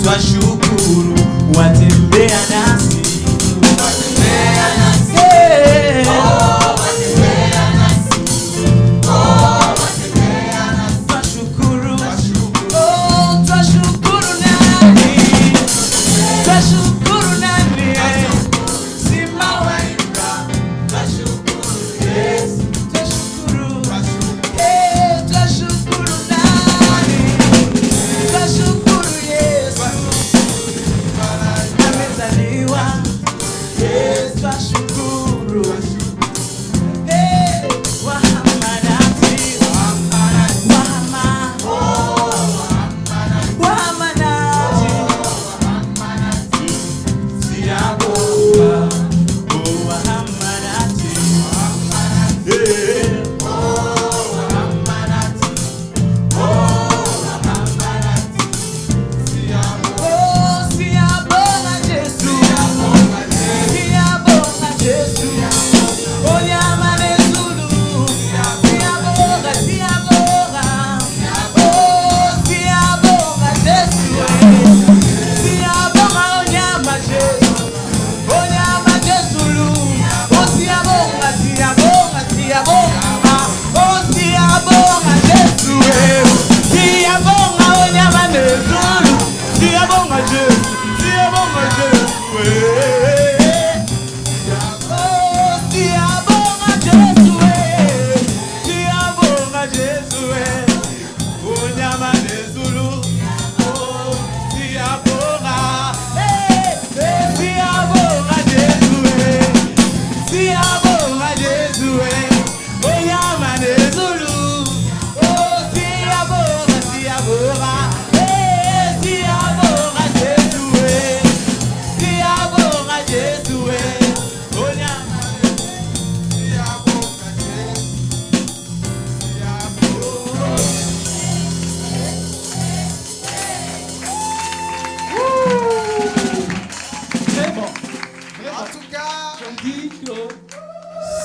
twashukuru watembea nasi.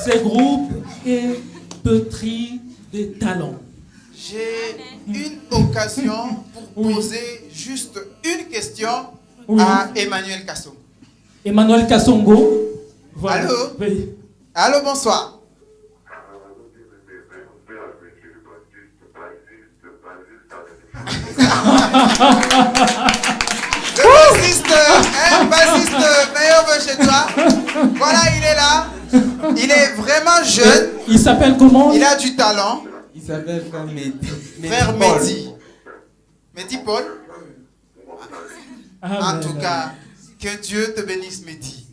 Ce groupe est pétri de talents. J'ai une occasion pour poser juste une question à Emmanuel Kassongo. Emmanuel Kassongo. Voilà. Allô? Oui. Allô, bonsoir. Le bassiste meilleur veut chez toi. Voilà, il est là. Il est vraiment jeune. Il s'appelle comment? Il a du talent. Il s'appelle Frère Mehdi. Frère Mehdi. Mehdi Paul. Ah, En tout cas, que Dieu te bénisse, Mehdi.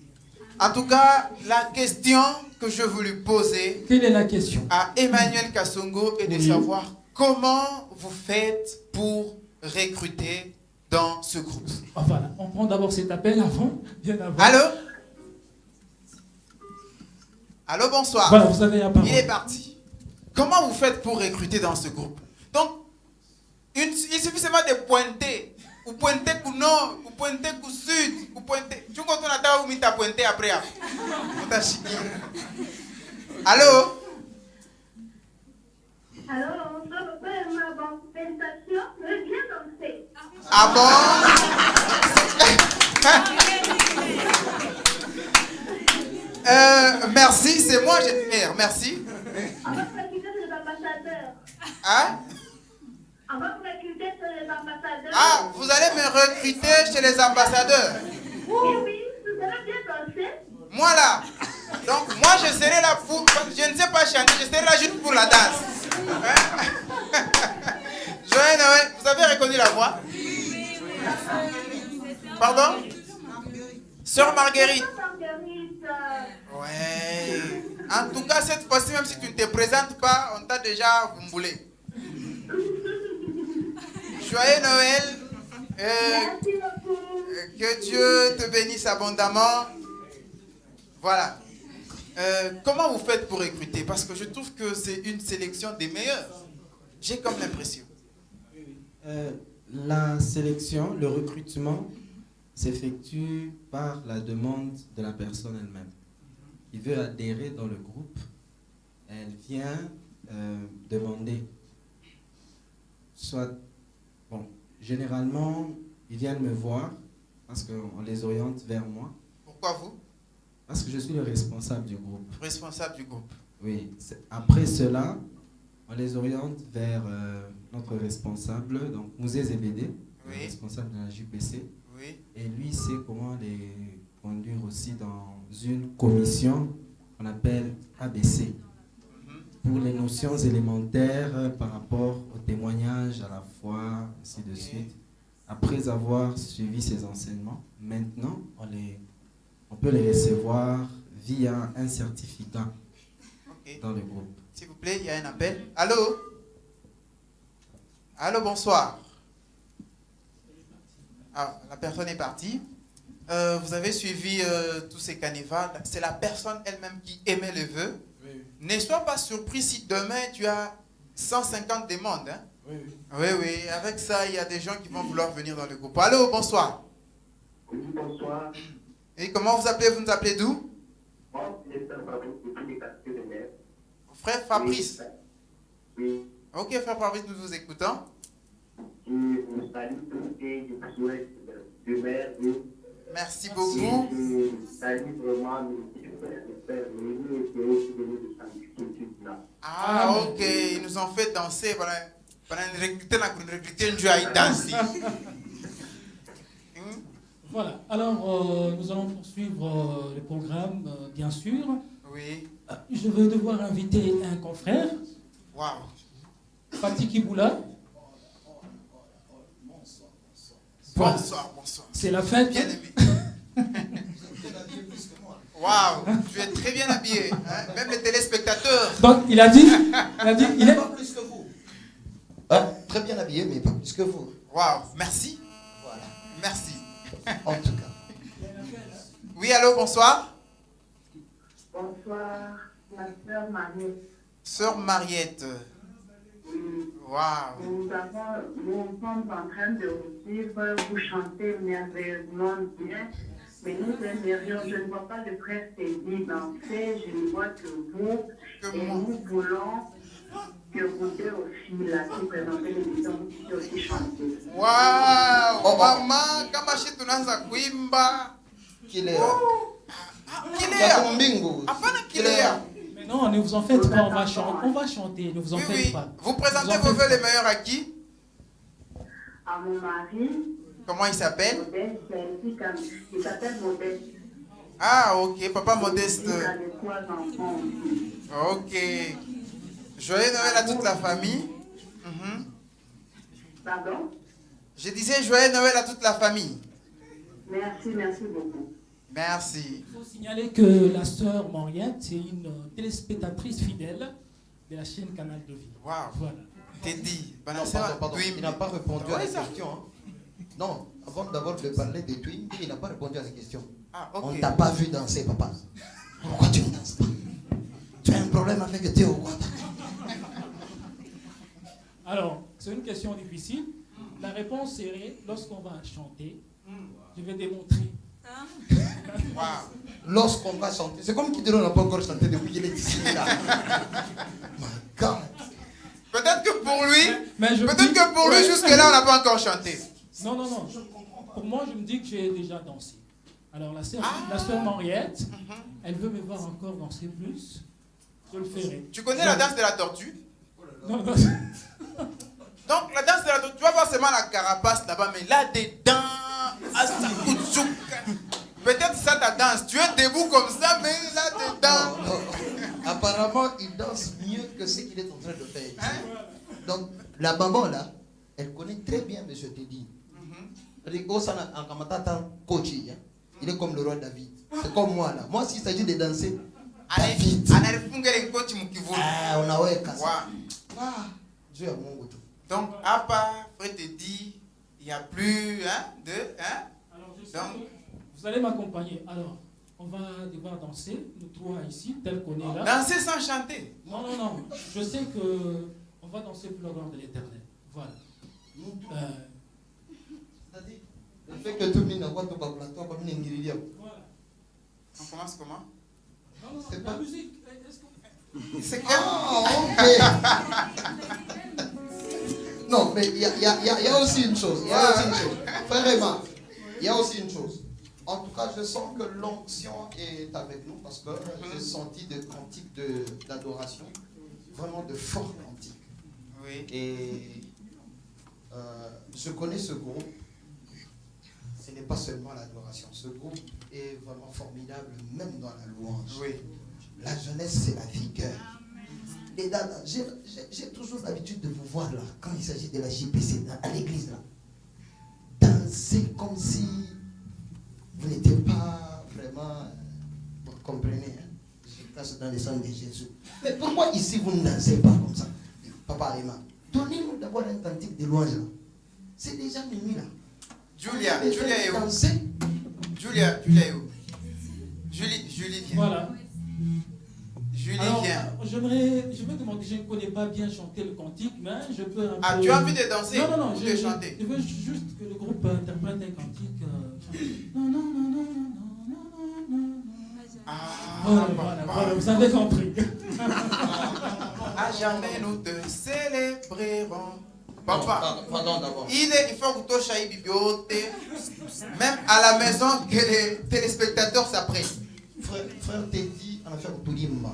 En tout cas, la question que je veux lui poser. Quelle est la question? À Emmanuel Kassongo est de savoir comment vous faites pour recruter dans ce groupe. Oh, voilà. On prend d'abord cet appel avant. Bien avant. Allô? Allô, bonsoir. Voilà, vous avez la parole. Il est parti. Comment vous faites pour recruter dans ce groupe? Donc, il suffit seulement de pointer. Vous pointez au nord, vous pointez au sud, vous pointez. Tu comprends, vous m'avez pointé après. Allô? Alors, on va faire ma bonne félicitations, je viens danser. Ah bon? Merci, c'est moi, j'espère. Merci. On va recruter sur les ambassadeurs. Hein? On va recruter sur les ambassadeurs. Ah, vous allez me recruter chez les ambassadeurs? Oui, oui, vous allez bien danser. Moi là. Donc, moi je serai là pour. Je ne sais pas chanter, je serai là juste pour la danse. Hein? Joël Noël, vous avez reconnu la voix? Pardon? Sœur Marguerite. Ouais. En tout cas, cette fois-ci, même si tu ne te présentes pas, on t'a déjà boumboulé. Joyeux Noël. Merci beaucoup. Que Dieu te bénisse abondamment. Voilà. Comment vous faites pour recruter? Parce que je trouve que c'est une sélection des meilleurs. J'ai comme l'impression. La sélection, le recrutement s'effectue par la demande de la personne elle-même. Qui veut adhérer dans le groupe, elle vient demander, soit, bon, généralement, ils viennent me voir parce qu'on les oriente vers moi. Pourquoi vous? Parce que je suis le responsable du groupe. Responsable du groupe. Oui. Après cela, on les oriente vers notre responsable, donc Mouzé Zébédé, le responsable de la JPC. Oui. Et lui sait comment les conduire aussi dans une commission qu'on appelle ABC. Pour les notions élémentaires par rapport au témoignage, à la foi, ainsi de suite. Après avoir suivi ces enseignements, maintenant, on peut les recevoir via un certificat dans le groupe. S'il vous plaît, il y a un appel. Allô? Allô, bonsoir. Ah, la personne est partie. Vous avez suivi tous ces canevas. C'est la personne elle-même qui émet le vœu. Oui. Ne sois pas surpris si demain tu as 150 demandes. Hein? Oui. Oui, oui. Avec ça, il y a des gens qui vont vouloir venir dans le groupe. Allô, bonsoir. Oui, bonsoir. Et comment vous appelez? Vous nous appelez d'où? Moi, c'est Frère Fabrice depuis les quartiers de mer. Frère Fabrice. Oui. Ok, frère Fabrice, nous vous écoutons. Je vous salue tous et je vous souhaite de merveille. Merci beaucoup. Je salue vraiment mes frères et pères venus et qui ont aussi venu de sanctifier là. Ah, ok. Ils nous ont fait danser. Pendant une recruté, une joie danser. Voilà, alors nous allons poursuivre le programme, bien sûr. Oui. Je vais devoir inviter un confrère, Waouh. Fatih Kiboula. Bonsoir, bonsoir. C'est la fête. Bien habillé. Waouh, tu es très bien habillé. Hein? Même les téléspectateurs. Donc il a dit, il est... Pas plus que vous. Ah, très bien habillé, mais pas plus que vous. Waouh, merci. Voilà. Merci. En tout cas. Oui, allô, bonsoir. Bonsoir, ma soeur Marie. Sœur Mariette. Oui. Waouh. Nous sommes en train de vous suivre, vous chantez merveilleusement bien, mais nous aimerions, je ne vois pas le frère Teddy danser, je ne vois que vous, et nous voulons que vous deux aussi, là, qui présentez l'émission, vous puissiez aussi chanter. Waouh. Oh, Maman, kama shi tunaanza kuimba. Kilea. Kilea. Mbingu. Hapana kilea. Mais non, ne vous en faites pas, on va chanter, ne vous en Oui, faites oui. pas. Vous présentez vos vœux les meilleurs à qui? À mon mari, Comment il s'appelle? Modeste, il s'appelle Modeste. Ah, ok, papa Modeste. Il a les 3 enfants aussi. Ok. Joyeux Noël à toute la famille. Pardon? Je disais joyeux Noël à toute la famille. Merci, merci beaucoup. Merci. Il faut signaler que la sœur Mariette, c'est une téléspectatrice fidèle de la chaîne Canal de Vie. Waouh. Voilà. Teddy. Pardon. Il n'a pas répondu à Ouais, la ça. question. Hein. Non, avant d'abord de parler des twins, il n'a pas répondu à la question. Ah, On ok. ne t'a pas vu danser, papa. Pourquoi tu ne danses pas? Tu as un problème avec Théo ou quoi? Alors, c'est une question difficile. La réponse serait, lorsqu'on va chanter, je vais démontrer. Waouh. Lorsqu'on va chanter, c'est comme qui dit on n'a pas encore chanté depuis qu'il est ici là. My God. Peut-être que pour lui, Mais je me peut-être dis- que pour lui, jusque-là, on n'a pas encore chanté. Non, non, non. Pour moi, je me dis que j'ai déjà dansé. Alors, la sœur Mariette, elle veut me voir encore danser plus. Je le ferai. Tu connais la danse de la tortue? Non, non. Donc, la danse de la tortue, tu vas voir seulement la carapace là-bas, mais là-dedans, peut-être ça ta danse. Tu es debout comme ça, mais là-dedans. Non, non. Apparemment, il danse mieux que ce qu'il est en train de faire. Donc, la maman là, elle connaît très bien M. Teddy. Il est comme le roi David. C'est comme moi là. Moi, s'il s'agit de danser, David. Ah, on a ouais, Dieu a mon goût. Donc, à part Frère Teddy, il n'y a plus de. Alors, je sais Donc, que vous allez m'accompagner. Alors, on va devoir danser, nous trois ici, tel qu'on est là. danser sans chanter. Non, non, non. Je sais que on va danser pour la gloire de l'Éternel. Voilà. C'est-à-dire, le fait que tout le monde n'a pas de plateau comme une ingrédient. Voilà. On commence comment? Non, non, C'est non, la pas- musique. Est-ce que... C'est que. Ah, ok. Non, mais il y a aussi une chose. Il y a aussi une chose. Frère Emma, il y a aussi une chose. En tout cas, je sens que l'onction est avec nous parce que j'ai senti des cantiques d'adoration, vraiment de forts cantiques. Oui. Et je connais ce groupe. Ce n'est pas seulement l'adoration. Ce groupe est vraiment formidable, même dans la louange. Oui. La jeunesse, c'est la vigueur. Les dadas, j'ai toujours l'habitude de vous voir là, quand il s'agit de la JPC, à l'église là. Danser comme si vous n'étiez pas vraiment. Vous comprenez, hein? Je passe dans le sang de Jésus. Mais pourquoi ici vous ne dansez pas comme ça? Papa Emma, donnez-nous d'abord un cantique de louange là. C'est déjà minuit là. Julia est où? Danser. Julia est où? Julie vient. Voilà. Julie Alors, vient. je vais demander, je ne connais pas bien chanter le cantique, mais je peux un peu... Ah, tu as envie de danser Non, ou je de chanter? veux juste que le groupe interprète un cantique. Non, non, non, non, non, non, non, non. Ah, Voilà, vous avez compris. À jamais nous te célébrerons. Papa, Pardon d'abord. il faut que tu sois bibliothé, même à la maison, que les téléspectateurs s'apprêtent. Frère Teddy, en affaire Toulim.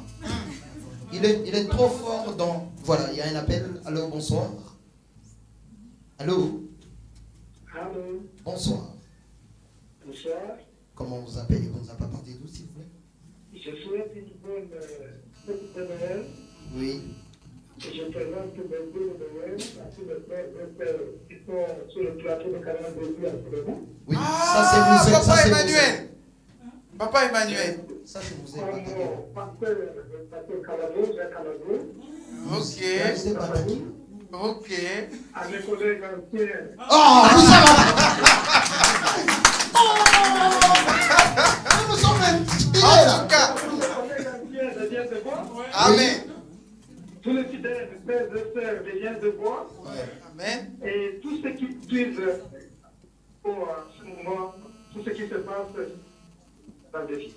Il est trop fort dans... Voilà, il y a un appel. Allô, bonsoir. Allô? Allô, Bonsoir. bonsoir. Comment vous appelez? Vous nous a pas parlé d'où, s'il vous plaît? Je souhaite une bonne fête de Noël. Oui. Et je présente tous mes vœux de Noël à tous les frères et sœurs qui sont sur le plateau de Canal de Dieu actuellement. Oui, Ah, ça c'est vous. Papa Emmanuel. Papa Emmanuel. Ça c'est vous. Comme pasteur Calabo, Jacques Calabo. Ok. C'est pas Taki. Ok. À mes collègues anciens. Oh, nous sommes... Nous sommes inspirés En là. tout cas. Tous mes collègues anciens de Viens de Bois. Amen. Tous les fidèles frères et sœurs de Viens de Bois. Amen. Et tous ceux qui suivent pour ce moment, tout ce qui se passe dans le défi.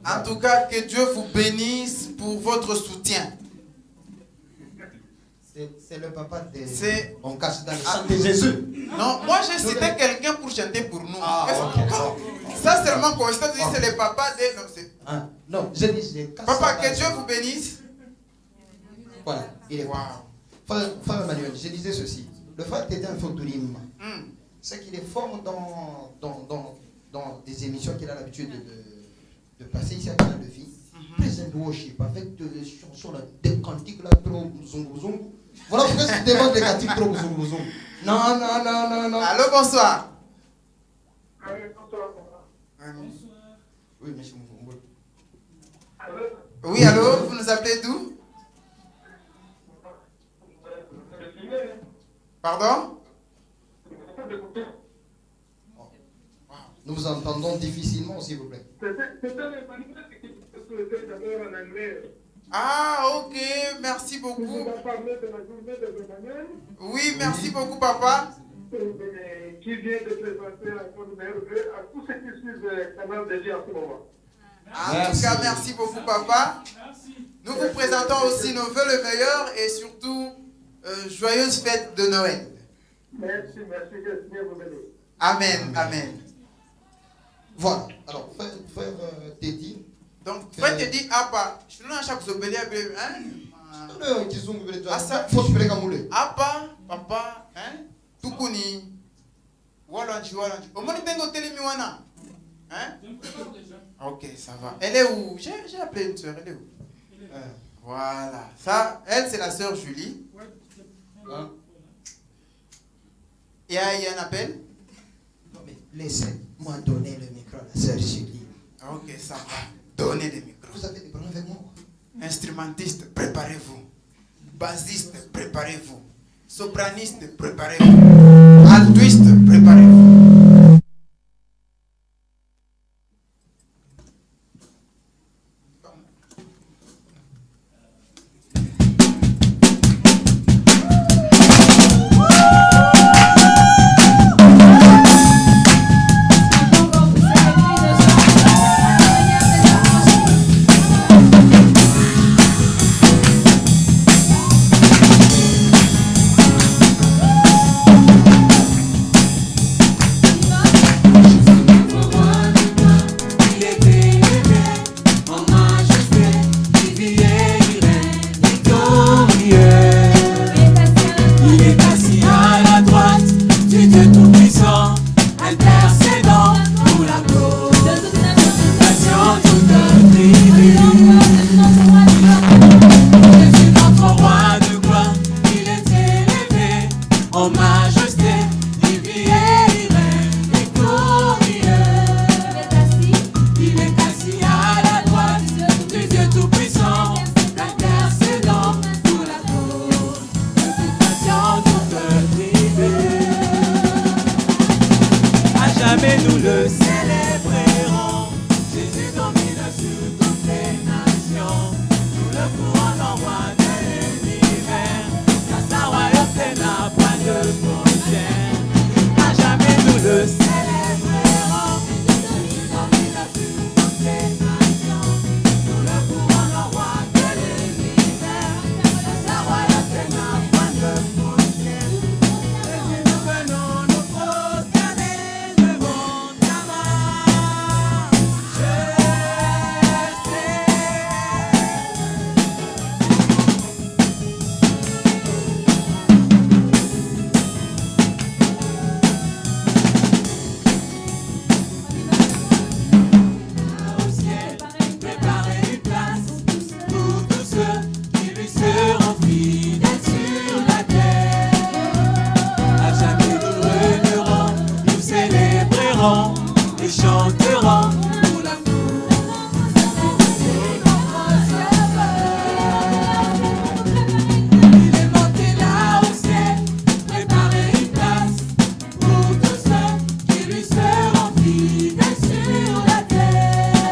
En tout cas, que Dieu vous bénisse pour votre soutien. C'est le papa de... C'est... On cache dans le sang de Jésus. Non, moi j'ai cité quelqu'un pour chanter pour nous. Ah, ok. Ça seulement constant, c'est le papa de... Non, c'est... Ah, non, je dis, je casse Papa, ça. que Dieu vous bénisse. Voilà, il est Wow. Frère Emmanuel, je disais ceci. Le frère était un photolim. Hmm. C'est qu'il est fort dans des émissions qu'il a l'habitude de passer ici à Canal de Vie. Present worship avec des chansons, là, des cantiques là, trop zungu zungu. Voilà pourquoi c'est devant des cantiques trop zungu zungu. Non, non, non, non, non. Allô, bonsoir. Oui, monsieur Moumoumou. Oui, allô, vous nous appelez d'où? Pardon? Nous vous entendons difficilement, s'il vous plaît. Ah, ok, merci beaucoup. Oui, merci beaucoup, papa. Qui vient de présenter un son numéro 2 à tous ceux qui suivent le canal de vie en ce moment. En tout cas, merci beaucoup, papa. Nous vous présentons aussi nos vœux le meilleur et surtout, joyeuses fêtes de Noël. Merci, que le Seigneur vous bénisse. Amen, amen. Voilà. Alors, frère Teddy. Donc, frère Teddy, apa, je ne sais pas si vous avez apa, papa, hein, tukuni, walonji. Au moins, il y a un télémi wana. Hein? Ok, ça va. Elle est où? J'ai appelé une soeur, elle est où? Voilà. Ça, elle, c'est la sœur Julie. Hein? Il y a un appel? Non, mais laissez-moi donner le micro à la sœur Julie. Ok, ça va. Donnez le micro. Vous avez des problèmes avec moi? Instrumentiste, préparez-vous. Bassiste, préparez-vous. Sopraniste, préparez-vous. Altuiste, préparez-vous. jamais nous le célébrerons. Jésus domine sur toutes les nations. Nous le courons roi de l'univers. Car sa royauté n'a pas de frontières. À jamais nous le célébrerons. Jésus domine sur toutes les nations. Nous le courons roi de l'univers. Car sa royauté n'a pas de frontières. Et si nous venons nous prosterner devant ta main, je sais. Au ciel, préparez une place pour tous ceux qui lui seront fidèles sur la terre. À jamais nous régnerons, nous célébrerons et chanterons pour l'amour. Il est monté là au ciel, préparez une place pour tous ceux qui lui seront fidèles sur la terre.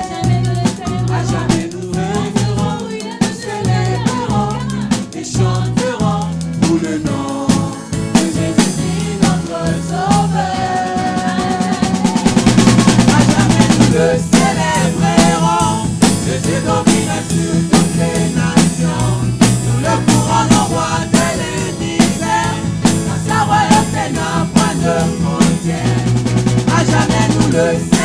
À jamais nous régnerons, nous célébrerons et chanterons pour le nom de Jésus-Christ notre Sauveur. À jamais nous le célébrerons, Jésus domine sur toutes les nations. Nous le courons roi de l'univers, car sa royauté n'a pas de frontières. À jamais nous le célébrerons.